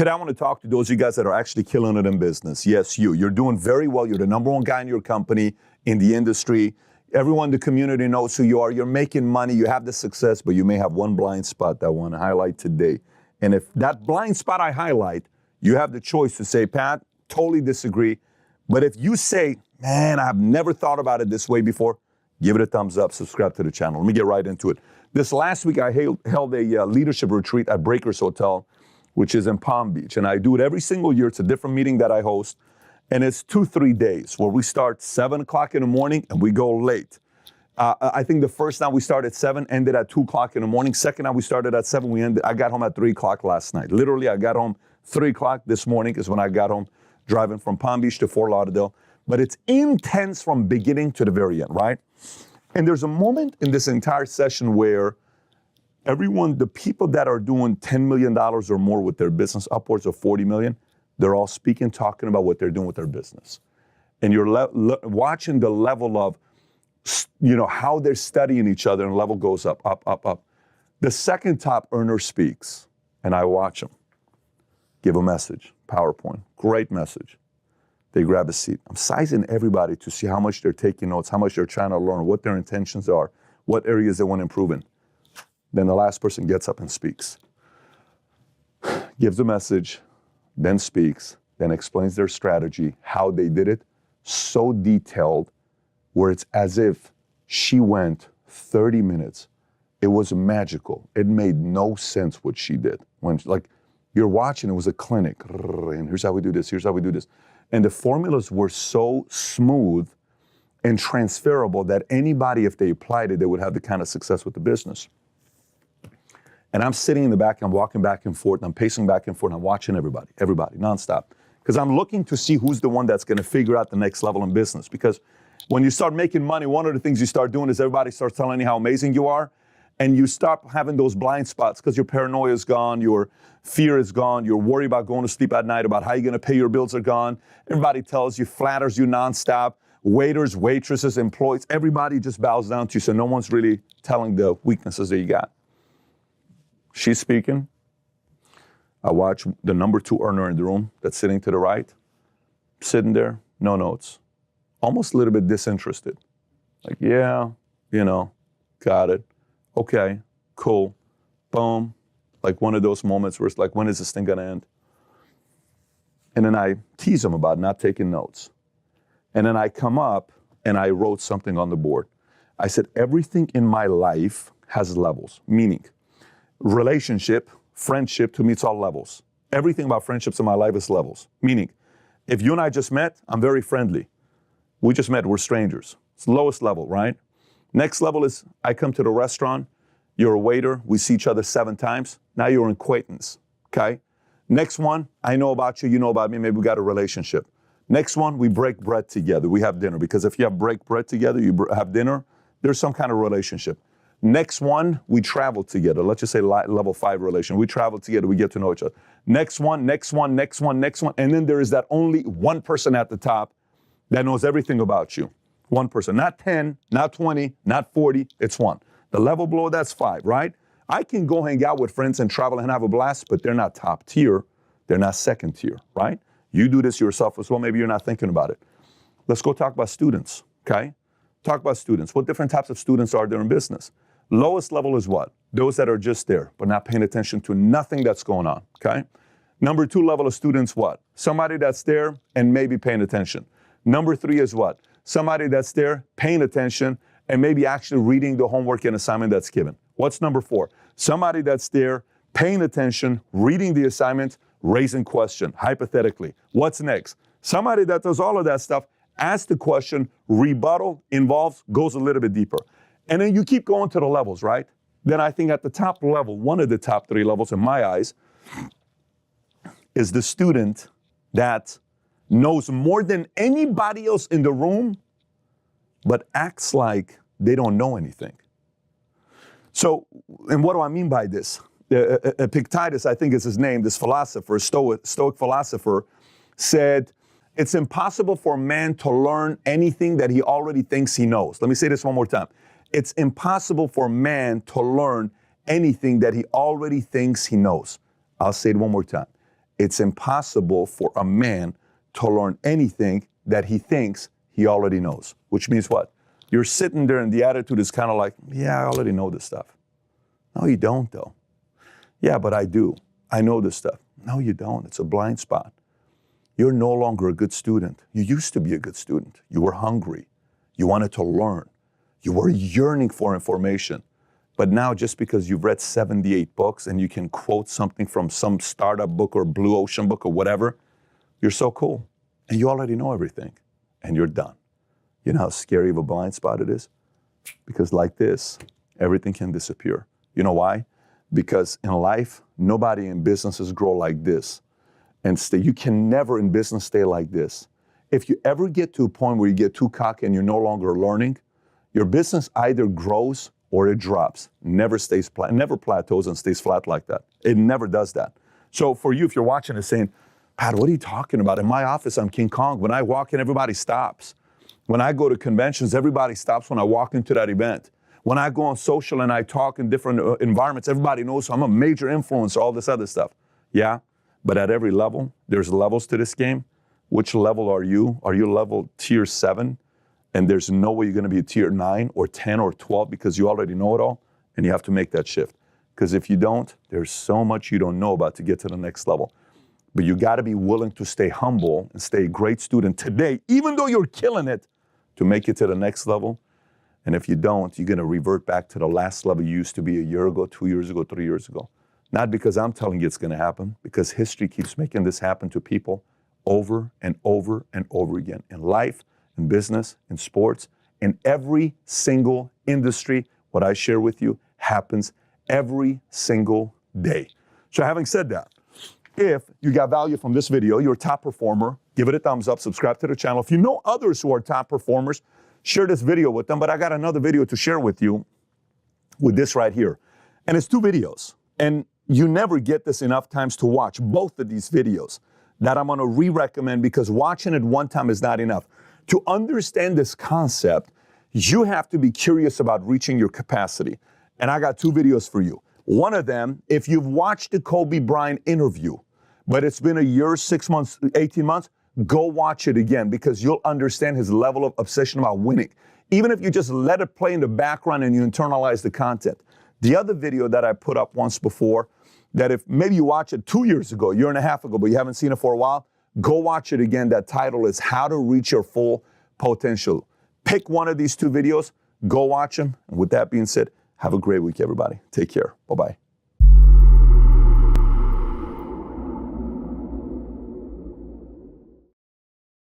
Today, I want to talk to those of you guys that are actually killing it in business. Yes, you. You're doing very well. You're the number one guy in your company, in the industry. Everyone in the community knows who you are. You're making money. You have the success, but you may have one blind spot that I want to highlight today. And if that blind spot I highlight, you have the choice to say, Pat, totally disagree. But if you say, man, I've never thought about it this way before, give it a thumbs up, subscribe to the channel. Let me get right into it. This last week, I held a leadership retreat at Breakers Hotel, which is in Palm Beach. And I do it every single year. It's a different meeting that I host. And it's 2-3 days where we start 7 o'clock in the morning and we go late. I think the first night we started at 7, ended at 2 o'clock in the morning. Second night we started at 7, I got home at 3 o'clock last night. Literally, I got home 3 o'clock this morning is when I got home, driving from Palm Beach to Fort Lauderdale. But it's intense from beginning to the very end, right? And there's a moment in this entire session where everyone, the people that are doing $10 million or more with their business, upwards of 40 million, they're all speaking, talking about what they're doing with their business. And you're watching the level of, how they're studying each other, and the level goes up, up, up, up. The second top earner speaks, and I watch them. Give a message, PowerPoint, great message. They grab a seat. I'm sizing everybody to see how much they're taking notes, how much they're trying to learn, what their intentions are, what areas they want to improve in. Then the last person gets up and speaks. Gives a message, then speaks, then explains their strategy, how they did it, so detailed, where it's as if she went 30 minutes. It was magical. It made no sense what she did. When, you're watching, it was a clinic, and here's how we do this, here's how we do this. And the formulas were so smooth and transferable that anybody, if they applied it, they would have the kind of success with the business. And I'm sitting in the back, I'm walking back and forth, and I'm pacing back and forth, and I'm watching everybody, nonstop. Because I'm looking to see who's the one that's going to figure out the next level in business. Because when you start making money, one of the things you start doing is everybody starts telling you how amazing you are, and you stop having those blind spots because your paranoia is gone, your fear is gone, you're worried about going to sleep at night, about how you're going to pay your bills are gone. Everybody tells you, flatters you nonstop. Waiters, waitresses, employees, everybody just bows down to you, so no one's really telling the weaknesses that you got. She's speaking. I watch the number 2 earner in the room that's sitting to the right, sitting there, no notes, almost a little bit disinterested. Like, yeah, got it. Okay, cool, boom. Like one of those moments where it's like, when is this thing gonna end? And then I tease them about not taking notes. And then I come up and I wrote something on the board. I said, everything in my life has levels, meaning relationship, friendship, to me, it's all levels. Everything about friendships in my life is levels. Meaning, if you and I just met, I'm very friendly. We just met, we're strangers. It's the lowest level, right? Next level is, I come to the restaurant, you're a waiter, we see each other 7 times, now you're an acquaintance, okay? Next one, I know about you, you know about me, maybe we got a relationship. Next one, we break bread together, we have dinner, because if you have break bread together, you have dinner, there's some kind of relationship. Next one, we travel together. Let's just say level 5 relation. We travel together, we get to know each other. Next one, next one, next one, next one. And then there is that only one person at the top that knows everything about you. One person, not 10, not 20, not 40, it's one. The level below, that's 5, right? I can go hang out with friends and travel and have a blast, but they're not top tier. They're not second tier, right? You do this yourself as well. Maybe you're not thinking about it. Let's go talk about students, okay? Talk about students. What different types of students are there in business? Lowest level is what? Those that are just there, but not paying attention to nothing that's going on, okay? Number 2 level of students, what? Somebody that's there and maybe paying attention. Number 3 is what? Somebody that's there, paying attention, and maybe actually reading the homework and assignment that's given. What's number 4? Somebody that's there, paying attention, reading the assignment, raising question, hypothetically. What's next? Somebody that does all of that stuff, asks the question, rebuttal, involves, goes a little bit deeper. And then you keep going to the levels, right? Then I think at the top level, one of the top 3 levels in my eyes, is the student that knows more than anybody else in the room, but acts like they don't know anything. So, and what do I mean by this? Epictetus, I think is his name, this philosopher, Stoic philosopher, said, it's impossible for man to learn anything that he already thinks he knows. Let me say this one more time. It's impossible for man to learn anything that he already thinks he knows. I'll say it one more time. it's impossible for a man to learn anything that he thinks he already knows, which means what? You're sitting there and the attitude is kind of like, yeah, I already know this stuff. No, you don't though. Yeah, but I do. I know this stuff. No, you don't. It's a blind spot. You're no longer a good student. You used to be a good student. You were hungry. You wanted to learn. You were yearning for information. But now just because you've read 78 books and you can quote something from some startup book or Blue Ocean book or whatever, you're so cool. And you already know everything. And you're done. You know how scary of a blind spot it is? Because like this, everything can disappear. You know why? Because in life, nobody in businesses grow like this. And you can never in business stay like this. If you ever get to a point where you get too cocky and you're no longer learning, your business either grows or it drops. Never stays flat, never plateaus and stays flat like that. It never does that. So for you, if you're watching and saying, Pat, what are you talking about? In my office, I'm King Kong. When I walk in, everybody stops. When I go to conventions, everybody stops when I walk into that event. When I go on social and I talk in different environments, everybody knows I'm a major influencer, all this other stuff. Yeah, but at every level, there's levels to this game. Which level are you? Are you level tier 7? And there's no way you're going to be a tier 9 or 10 or 12 because you already know it all, and you have to make that shift. Because if you don't, there's so much you don't know about to get to the next level. But you got to be willing to stay humble and stay a great student today, even though you're killing it, to make it to the next level. And if you don't, you're going to revert back to the last level you used to be a year ago, 2 years ago, 3 years ago. Not because I'm telling you it's going to happen, because history keeps making this happen to people over and over and over again. In life, in business, in sports, in every single industry, what I share with you happens every single day. So having said that, if you got value from this video, you're a top performer, give it a thumbs up, subscribe to the channel. If you know others who are top performers, share this video with them. But I got another video to share with you with this right here. And it's 2 videos. And you never get this enough times to watch both of these videos that I'm gonna re-recommend, because watching it one time is not enough. To understand this concept, you have to be curious about reaching your capacity. And I got 2 videos for you. One of them, if you've watched the Kobe Bryant interview, but it's been a year, 6 months, 18 months, go watch it again, because you'll understand his level of obsession about winning. Even if you just let it play in the background and you internalize the content. The other video that I put up once before, that if maybe you watch it 2 years ago, a year and a half ago, but you haven't seen it for a while, go watch it again. That title is How to Reach Your Full Potential. Pick one of these 2 videos, go watch them. And with that being said, have a great week, everybody. Take care. Bye-bye.